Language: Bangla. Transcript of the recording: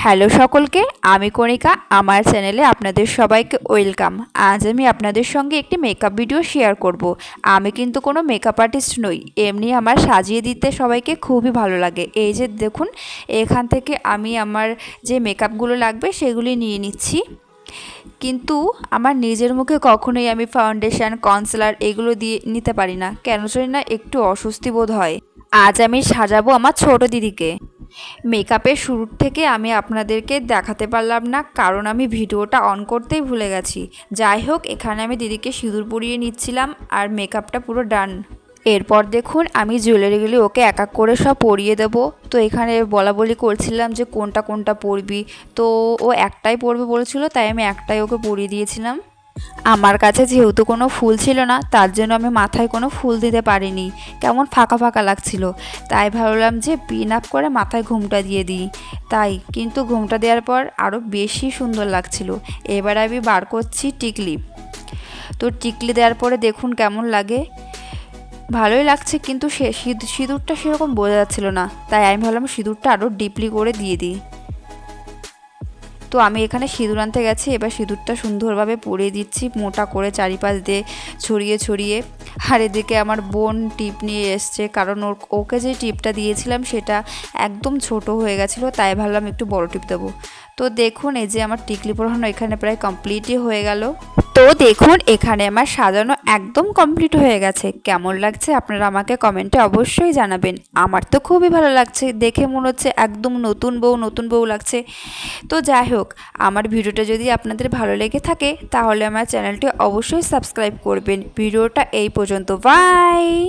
হ্যালো সকলকে, আমি কণিকা। আমার চ্যানেলে আপনাদের সবাইকে ওয়েলকাম। আজ আমি আপনাদের সঙ্গে একটি মেকআপ ভিডিও শেয়ার করব। আমি কিন্তু কোনো মেকআপ আর্টিস্ট নই, এমনি আমার সাজিয়ে দিতে সবাইকে খুবই ভালো লাগে। এই যে দেখুন, এখান থেকে আমি আমার যে মেকআপগুলো লাগবে সেগুলি নিয়ে নিচ্ছি। কিন্তু আমার নিজের মুখে কখনোই আমি ফাউন্ডেশন, কনসিলার এগুলো দিয়ে নিতে পারি না, কেন জানি না একটু অস্বস্তি বোধ হয়। আজ আমি সাজাবো আমার ছোট দিদিকে। মেকআপের শুরুর থেকে আমি আপনাদেরকে দেখাতে পারলাম না, কারণ আমি ভিডিওটা অন করতেই ভুলে গেছি। যাই হোক, এখানে আমি দিদিকে সিঁদুর পরিয়ে নিচ্ছিলাম আর মেকআপটা পুরো ডান। এরপর দেখুন, আমি জুয়েলারিগুলি ওকে এক এক করে সব পরিয়ে দেবো। তো এখানে বলা বলি করছিলাম যে কোনটা কোনটা পরবি, তো ও একটাই পরবে বলেছিল, তাই আমি একটাই ওকে পরিয়ে দিয়েছিলাম। আমার কাছে যেহেতু কোনো ফুল ছিল না, তার জন্য আমি মাথায় কোনো ফুল দিতে পারিনি, কেমন ফাঁকা ফাঁকা লাগছিল। তাই ভাবলাম যে পিন আপ করে মাথায় ঘুমটা দিয়ে দিই। তাই কিন্তু ঘুমটা দেওয়ার পর আরও বেশি সুন্দর লাগছিল। এবার আমি বার করছি টিকলি। তো টিকলি দেওয়ার পরে দেখুন কেমন লাগে, ভালোই লাগছে, কিন্তু সে সিঁদুরটা সেরকম বোঝা যাচ্ছিল না। তাই আমি ভাবলাম সিঁদুরটা আরও ডিপলি করে দিয়ে দিই। তো আমি এখানে সিঁদুর আনতে গেছি, এবার সিঁদুরটা সুন্দরভাবে পরিয়ে দিচ্ছি মোটা করে চারিপাশ দিয়ে ছড়িয়ে ছড়িয়ে। আর এদিকে আমার বোন টিপ নিয়ে এসছে, কারণ ওকে যে টিপটা দিয়েছিলাম সেটা একদম ছোট হয়ে গেছিলো, তাই ভাবলাম একটু বড় টিপ দেবো। তো দেখুন, এই যে আমার টিকলি পরানো এখানে প্রায় কমপ্লিটই হয়ে গেল। তো দেখুন, এখানে আমার সাজানো একদম কমপ্লিট হয়ে গেছে। কেমন লাগছে আপনারা আমাকে কমেন্টে অবশ্যই জানাবেন। আমার তো খুবই ভালো লাগছে, দেখে মনে হচ্ছে একদম নতুন বউ লাগছে। তো যাই হোক, আমার ভিডিওটা যদি আপনাদের ভালো লেগে থাকে তাহলে আমার চ্যানেলটি অবশ্যই সাবস্ক্রাইব করবেন। ভিডিওটা এই পর্যন্ত, বাই।